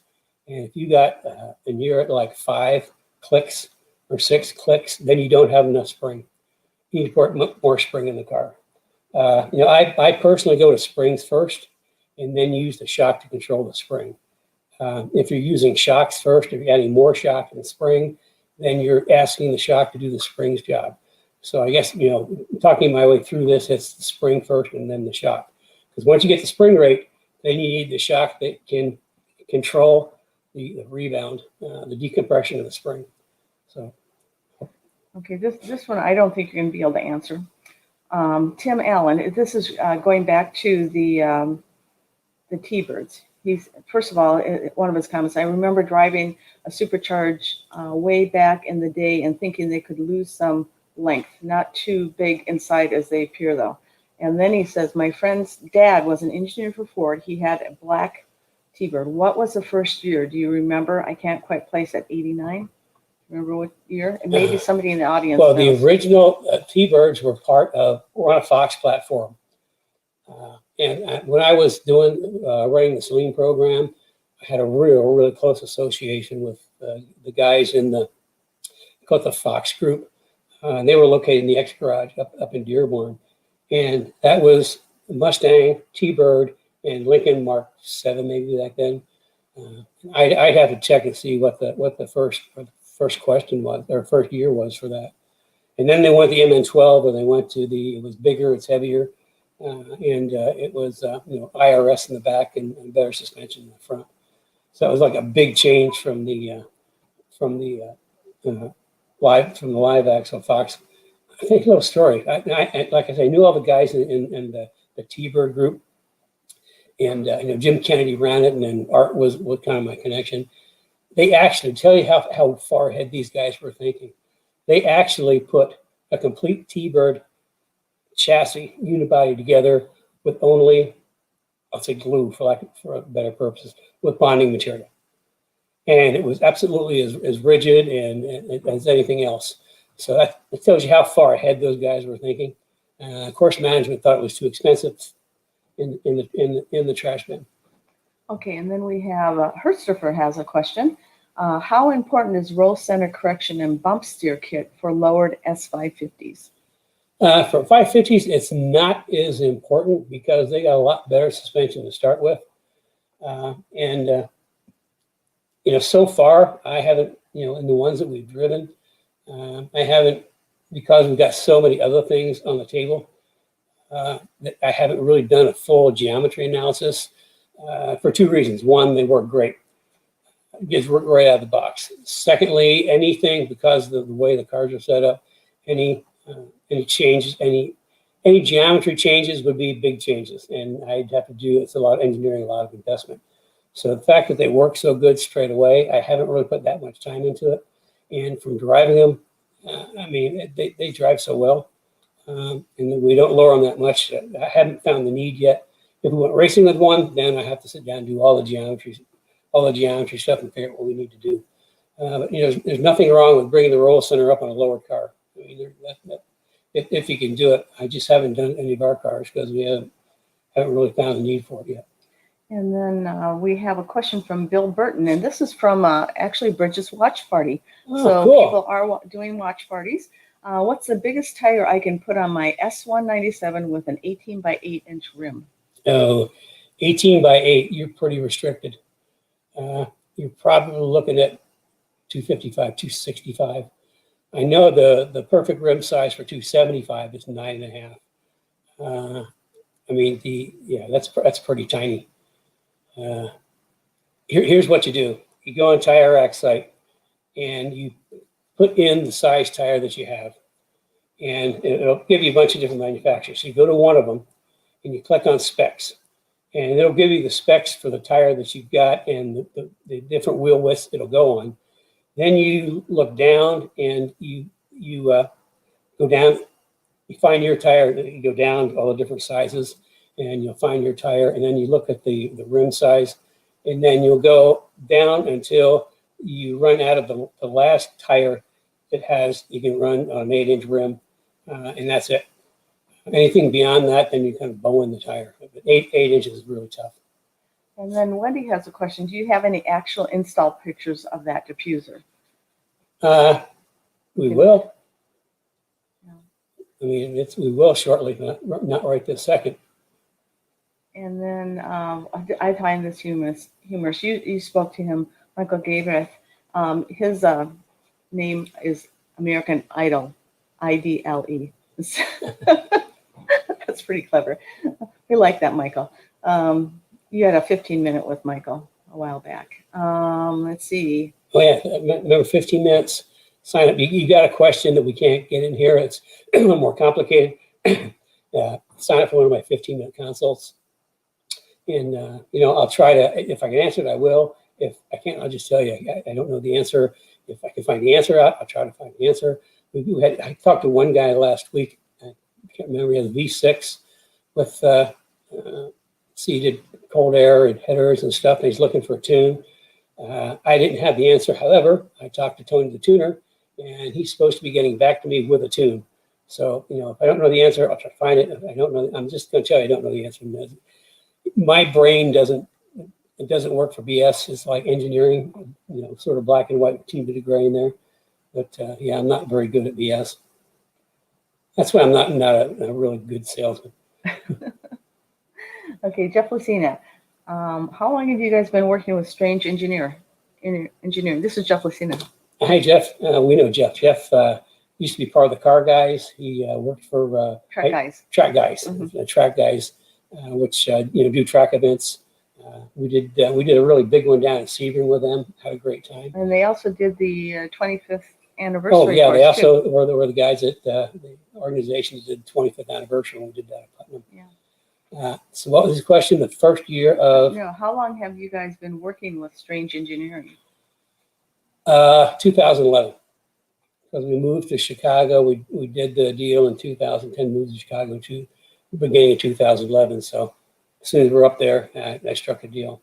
and if you got and you're at like 5 clicks or 6 clicks, then you don't have enough spring. You need to put more spring in the car. I personally go to springs first and then use the shock to control the spring. If you're using shocks first, if you're adding more shock in the spring, then you're asking the shock to do the spring's job. So I guess, talking my way through this, it's the spring first and then the shock. Because once you get the spring rate, then you need the shock that can control the rebound, the decompression of the spring. So. Okay, this one I don't think you're going to be able to answer. Tim Allen, this is going back to the T-Birds. First of all, one of his comments, I remember driving a supercharged way back in the day and thinking they could lose some length, not too big inside as they appear though. And then he says, my friend's dad was an engineer for Ford. He had a black T-Bird. What was the first year? Do you remember? I can't quite place at 89. Remember what year? And maybe somebody in the audience Well, knows. the original T-Birds were on a Fox platform. And when I was running the Celine program, I had a really close association with the guys in the Fox group. And they were located in the X Garage up in Dearborn. And that was Mustang, T-Bird, and Lincoln Mark 7 maybe back then. I'd have to check and see what the first question was, or first year was for that. And then they went to the MN12, or they went to it was bigger, it's heavier. and it was IRS in the back and better suspension in the front. So it was like a big change from the live axle Fox. I think a little story. I like I say, I knew all the guys in the T-Bird group, and Jim Kennedy ran it, and then Art was kind of my connection. They actually tell you how far ahead these guys were thinking. They actually put a complete T-Bird chassis unibody together with only, I'll say glue for better purposes, with bonding material. And it was absolutely as rigid and as anything else. So that tells you how far ahead those guys were thinking. Of course, management thought it was too expensive in the trash bin. Okay, and then we have Herstopher has a question. How important is roll center correction and bump steer kit for lowered S550s? For 550s, it's not as important because they got a lot better suspension to start with. So far, I haven't, in the ones that we've driven, I haven't, because we've got so many other things on the table, that I haven't really done a full geometry analysis for two reasons. One, they work great. It gets worked right out of the box. Secondly, anything, because of the way the cars are set up, any changes, any geometry changes would be big changes. And I'd have to do, it's a lot of engineering, a lot of investment. So the fact that they work so good straight away, I haven't really put that much time into it. And from driving them, they drive so well. And we don't lower them that much. I haven't found the need yet. If we went racing with one, then I have to sit down and do all the geometry stuff and figure out what we need to do. But there's nothing wrong with bringing the roll center up on a lower car. I mean, if you can do it, I just haven't done any of our cars because we haven't really found the need for it yet. And then we have a question from Bill Burton, and this is from actually Bridges Watch Party. Oh, so cool. People are doing watch parties. What's the biggest tire I can put on my S197 with an 18 by 8 inch rim? Oh, 18 by 8, you're pretty restricted. You're probably looking at 255, 265. I know the perfect rim size for 275 is 9.5. That's pretty tiny. Here's what you do. You go on Tire Rack site and you put in the size tire that you have, and it'll give you a bunch of different manufacturers. So you go to one of them and you click on specs, and it'll give you the specs for the tire that you've got and the different wheel widths it'll go on. Then you look down and you go down, you find your tire, you go down all the different sizes, and you'll find your tire, and then you look at the rim size, and then you'll go down until you run out of the last tire that you can run on an 8-inch rim, and that's it. Anything beyond that, then you kind of bow in the tire. But 8 inches is really tough. And then Wendy has a question. Do you have any actual install pictures of that diffuser? We will. I mean, we will shortly, not right this second. And then I find this humorous. You spoke to him, Michael Gabreth. His name is American Idol, IDLE. That's pretty clever. We like that, Michael. You had a 15-minute with Michael a while back. Let's see. Oh, yeah. Remember 15 minutes? Sign up. You got a question that we can't get in here. It's a little more complicated. Sign up for one of my 15-minute consults. And, I'll try to, if I can answer it, I will. If I can't, I'll just tell you, I don't know the answer. If I can find the answer out, I'll try to find the answer. I talked to one guy last week. I can't remember. He has a V6 with seated cold air and headers and stuff. And he's looking for a tune. I didn't have the answer. However, I talked to Tony the tuner, and he's supposed to be getting back to me with a tune. So, if I don't know the answer, I'll try to find it. If I don't know, I'm just going to tell you I don't know the answer. My brain doesn't work for BS. It's like engineering, sort of black and white with a teeny bit of gray in there. But I'm not very good at BS. That's why I'm not a really good salesman. Okay, Jeff Lucina. How long have you guys been working with Strange Engineering? This is Jeff Lucina. Hi, Jeff. We know Jeff. Jeff used to be part of the car guys. He worked for Track guys. Track guys, Mhm. Track guys, which do track events. We did a really big one down in Sebring with them. Had a great time. And they also did the 25th anniversary. Oh yeah, they course, also too. were the guys at the organization that did 25th anniversary when we did that at Putnam. Yeah. So what was his question? The first year of How long have you guys been working with Strange Engineering? 2011. Because we moved to Chicago, we did the deal in 2010. Moved to Chicago to the beginning of 2011. So as soon as we're up there, I struck a deal.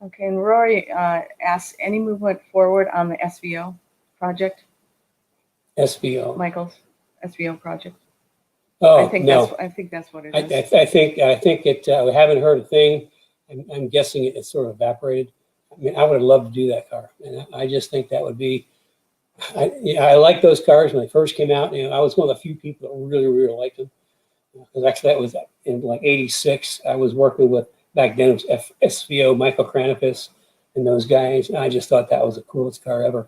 Okay, and Rory asked, any movement forward on the SVO project? SVO. Michael's SVO project. Oh I think no. I think that's what it I is. think it. We haven't heard a thing. I'm guessing it's sort of evaporated. I mean, I would have loved to do that car, and I just think that would be. I like those cars when they first came out. I was one of the few people that really liked them. Because actually, that was in like '86. I was working with back then it was SVO, Michael Kranopis, and those guys. And I just thought that was the coolest car ever,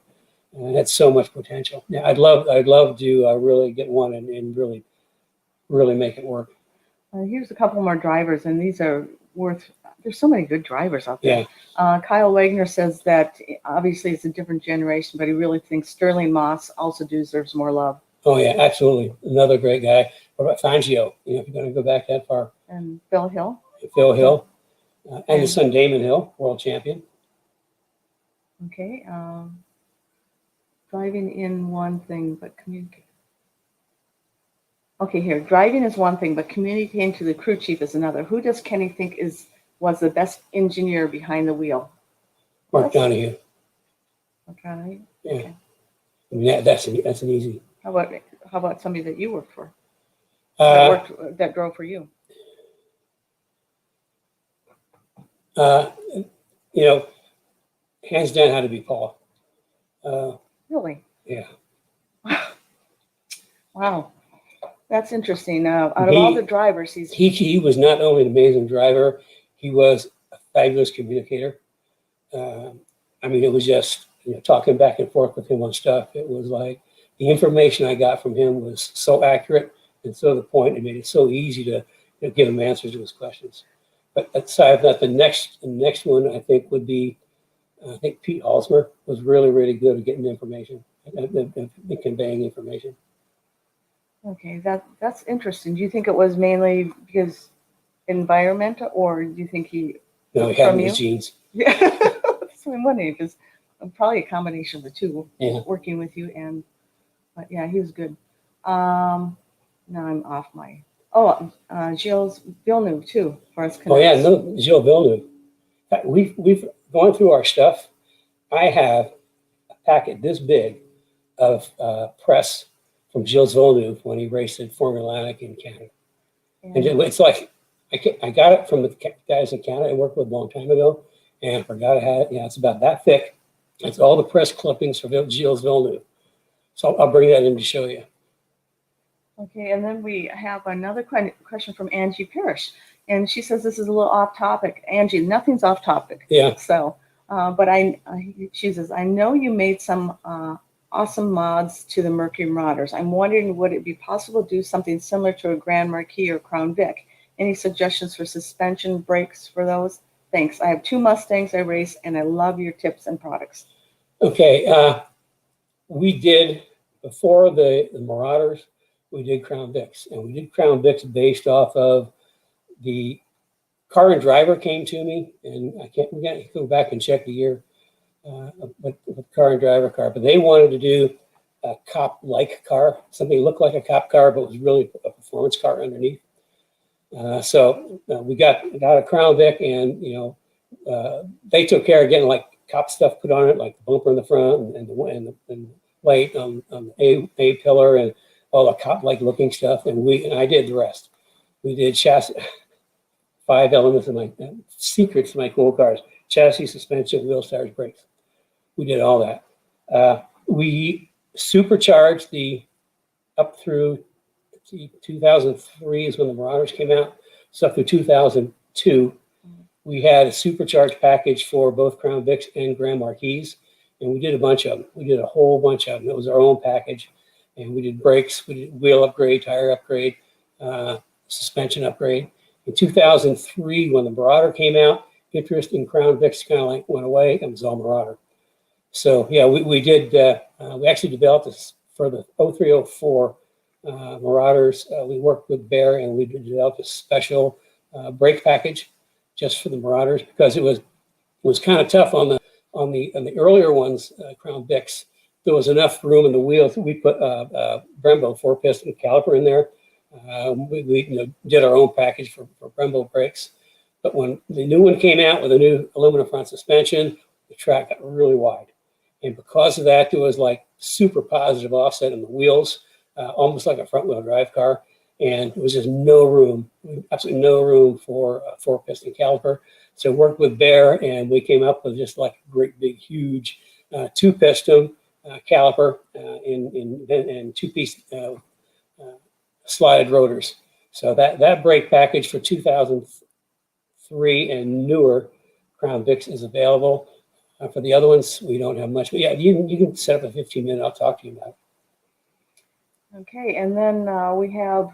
and it had so much potential. Yeah, I'd love to really get one and really make it work. Here's a couple more drivers, and these are worth. There's so many good drivers out there. Yeah. Kyle Wagner says that obviously it's a different generation, but he really thinks Sterling Moss also deserves more love. Oh yeah, absolutely. Another great guy. What about Fangio? If you're going to go back that far. And Phil Hill. Phil Hill, and his son Damon Hill, world champion. Okay. Driving in one thing, but communicating. Okay, here. Driving is one thing, but communicating to the crew chief is another. Who does Kenny think was the best engineer behind the wheel? Mark Donahue. Okay. Yeah. Okay. I mean, that's an easy. How about somebody that you worked for? That drove for you? Hands down had to be Paul. Really? Yeah. Wow. That's interesting. Out of all the drivers, he was not only an amazing driver, he was a fabulous communicator. I mean, it was just talking back and forth with him on stuff. It was like the information I got from him was so accurate and so to the point. It made it so easy to give him answers to his questions. But aside from that, the next one I think would be Pete Halsmer was really good at getting information and conveying information. Okay, that's interesting. Do you think it was mainly because environment, or do you think he? No, he had his genes. Yeah, that's what I'm wondering. Because probably a combination of the two, working with you but yeah, he was good. Now I'm off my. Gilles Villeneuve too, for us. Oh yeah, no, Gilles Villeneuve. In fact, we've gone through our stuff. I have a packet this big of press from Gilles Villeneuve when he raced at Formula Atlantic in Canada. And it's like I got it from the guys in Canada I worked with a long time ago, and I forgot I had it. Yeah, it's about that thick. It's all the press clippings from Gilles Villeneuve. So I'll bring that in to show you. Okay, and then we have another question from Angie Parrish, and she says this is a little off topic. Angie, nothing's off topic. Yeah. So, but she says, I know you made some awesome mods to the Mercury Marauders. I'm wondering, would it be possible to do something similar to a Grand Marquis or Crown Vic? Any suggestions for suspension brakes for those? Thanks. I have 2 Mustangs I race, and I love your tips and products. Okay. We did, before the Marauders, we did Crown Vics. And we did Crown Vics based off of the Car and Driver came to me, and we got to go back and check the year. With Car and Driver car, but they wanted to do a cop-like car, something that looked like a cop car, but was really a performance car underneath. So we got a Crown Vic, and they took care of getting like cop stuff put on it, like the bumper in the front and the light on the A pillar and all the cop-like looking stuff, and I did the rest. We did chassis, 5 elements of my secrets of my cool cars: chassis, suspension, wheel stars, brakes. We did all that. We supercharged up through 2003 is when the Marauders came out. So up through 2002, we had a supercharged package for both Crown Vics and Grand Marquis, and we did a bunch of them. We did a whole bunch of them. It was our own package, and we did brakes, we did wheel upgrade, tire upgrade, suspension upgrade. In 2003, when the Marauder came out, interest in Crown Vics kind of like went away, and it was all Marauder. So yeah, we did. We actually developed this for the 0304 Marauders. We worked with Bear, and we developed a special brake package just for the Marauders, because it was kind of tough on the earlier ones, Crown Vics. There was enough room in the wheels. We put Brembo 4-piston caliper in there. We did our own package for Brembo brakes. But when the new one came out with a new aluminum front suspension, the track got really wide. And because of that, there was like super positive offset in the wheels, almost like a front wheel drive car. And there was just no room, absolutely no room for a 4-piston caliper. So I worked with Bear, and we came up with just like a great big, huge 2-piston caliper and 2-piece slided rotors. So that brake package for 2003 and newer Crown Vics is available. For the other ones, we don't have much. But yeah, you can set up a 15-minute. I'll talk to you about it. Okay, and then we have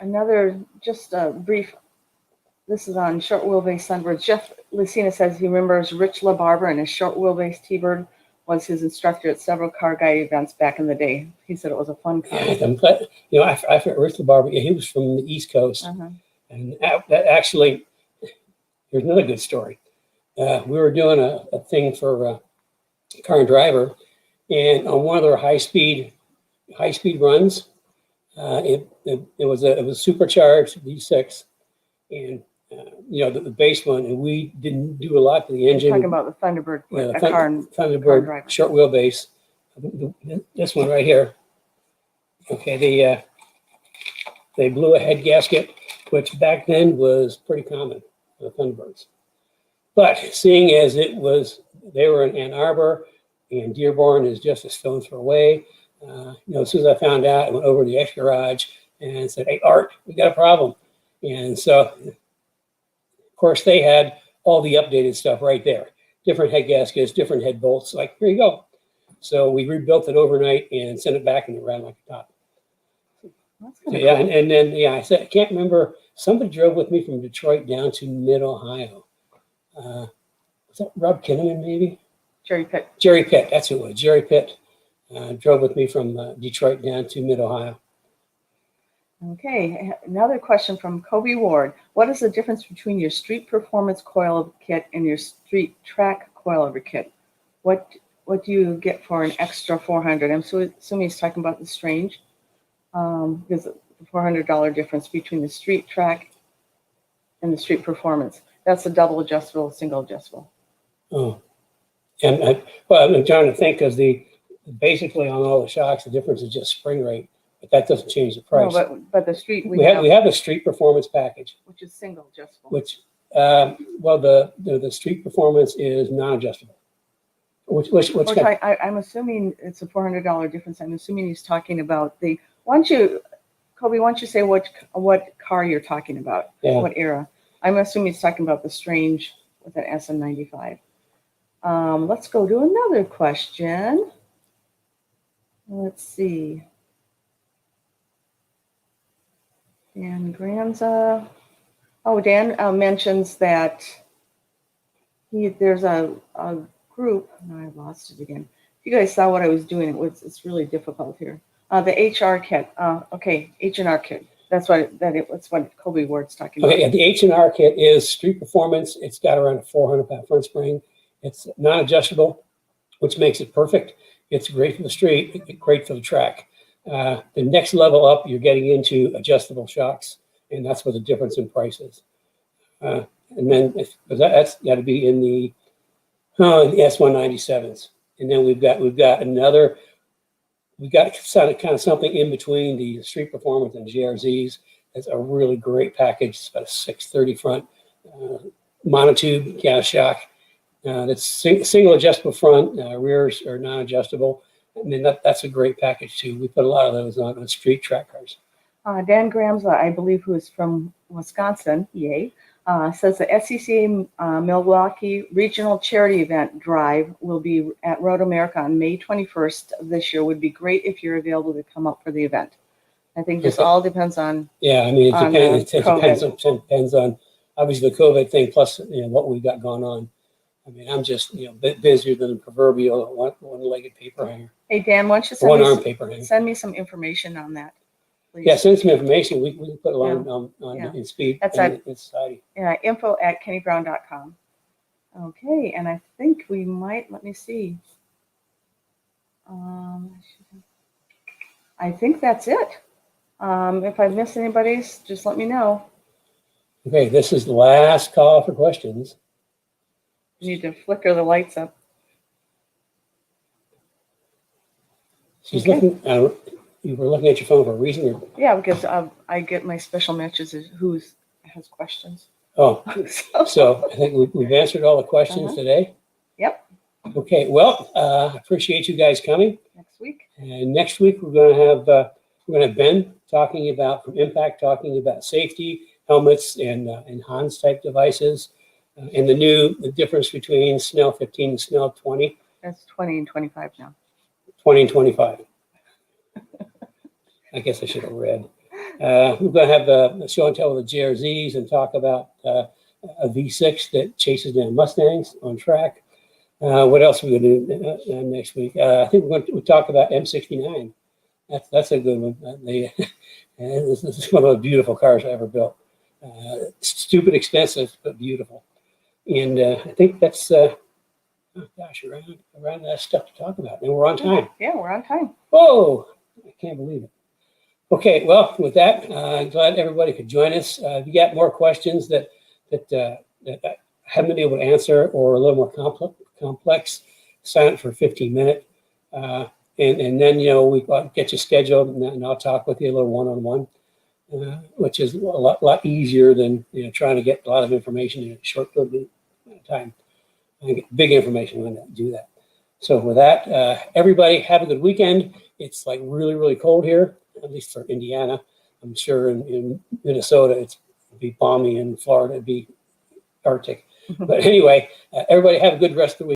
another, just a brief, this is on short wheelbase Sunbirds. Jeff Lucina says he remembers Rich LaBarber, and his short wheelbase T-Bird was his instructor at several car guy events back in the day. He said it was a fun car. Yeah, I forget Rich LaBarber. Yeah, he was from the East Coast. And that actually, here's another good story. We were doing a thing for Car and Driver, and on one of their high speed runs, it was supercharged V6, and the base one, and we didn't do a lot to the engine. You're talking about the Thunderbird, Thunderbird short wheelbase. This one right here. Okay, they blew a head gasket, which back then was pretty common for the Thunderbirds. But seeing as they were in Ann Arbor, and Dearborn is just a stone's throw away, as soon as I found out, I went over to the X garage and said, "Hey, Art, we got a problem." And so, of course, they had all the updated stuff right there. Different head gaskets, different head bolts. Like, here you go. So we rebuilt it overnight and sent it back, and it ran like a top. So, yeah, cool. and then I said, I can't remember. Somebody drove with me from Detroit down to Mid-Ohio. Was that Rob Kinnaman, maybe? Jerry Pitt. Jerry Pitt, that's who it was. Jerry Pitt drove with me from Detroit down to Mid-Ohio. Okay, another question from Kobe Ward. What is the difference between your street performance coil kit and your street track coilover kit? What do you get for an extra $400? I'm assuming he's talking about the Strange. There's a $400 difference between the street track and the street performance. That's a double adjustable, single adjustable. Oh, and I'm trying to think, because basically on all the shocks, the difference is just spring rate, but that doesn't change the price. No, but the street we have the street performance package, which is single adjustable. Which the street performance is non-adjustable. I'm assuming it's a $400 difference. I'm assuming he's talking about the. Kobe, why don't you say what car you're talking about? Yeah. What era? I'm assuming he's talking about the Strange with an SM95. Let's go to another question. Let's see. Dan Granza. Oh, Dan mentions that there's a group. No, I lost it again. If you guys saw what I was doing, it's really difficult here. The HR kit. Okay, H&R kit. That's what Kobe Ward's talking about. Okay, yeah, the H&R kit is street performance. It's got around a 400-pound front spring. It's non-adjustable, which makes it perfect. It's great for the street, great for the track. The next level up, you're getting into adjustable shocks, and that's what the difference in price is. And then that's got to be in the S197s, and then we've got another. We've got kind of something in between the street performance and GRZs. It's a really great package. It's got a 630 front monotube gas shock. That's single adjustable front. Rears are non-adjustable. I mean, that's a great package too. We put a lot of those on street track cars. Dan Grams, I believe, who is from Wisconsin, yay, Says the SCCA Milwaukee Regional Charity Event Drive will be at Road America on May 21st of this year. Would be great if you're available to come up for the event. I think this all depends on. Yeah, I mean, on, it COVID. depends on obviously the COVID thing plus what we've got going on. I mean, I'm just a bit busier than the proverbial one-legged paper hanger, Hey Dan, why don't you one-arm paper hanger. send me some information on that, please? Yeah, send some information. We can put it on Yeah. in speed. That's in society. Yeah, info@kennybrown.com. Okay, and I think we might, let me see. I think that's it. If I missed anybody's, just let me know. Okay, this is the last call for questions. You need to flicker the lights up. She's Okay. looking. You were looking at your phone for a reason. Or? Yeah, because I get my special messages who has questions. Oh, so I think we've answered all the questions today. Yep. Okay, well, I appreciate you guys coming. Next week. And next week we're going to have Ben talking about from Impact, talking about safety helmets and Hans type devices, and the difference between Snell 15 and Snell 20. That's 20 and 25 now. 20 and 25. I guess I should have read. We're going to have a show and tell with the JRZs and talk about a V6 that chases down Mustangs on track. What else are we going to do next week? I think we're going to talk about M69. That's a good one. This is one of the beautiful cars I ever built. Stupid expensive, but beautiful. And I think that's, around that stuff to talk about. And we're on time. Yeah, we're on time. Oh, I can't believe it. Okay, well, with that, I'm glad everybody could join us. If you got more questions that I haven't been able to answer or a little more complex, sign up for a 15-minute. And then, we get you scheduled and I'll talk with you a little one-on-one, which is a lot easier than trying to get a lot of information in a short period of time. I get big information when I do that. So with that, everybody have a good weekend. It's like really, really cold here, at least for Indiana. I'm sure in Minnesota, it'd be balmy. In Florida, it'd be Arctic. But anyway, everybody have a good rest of the week.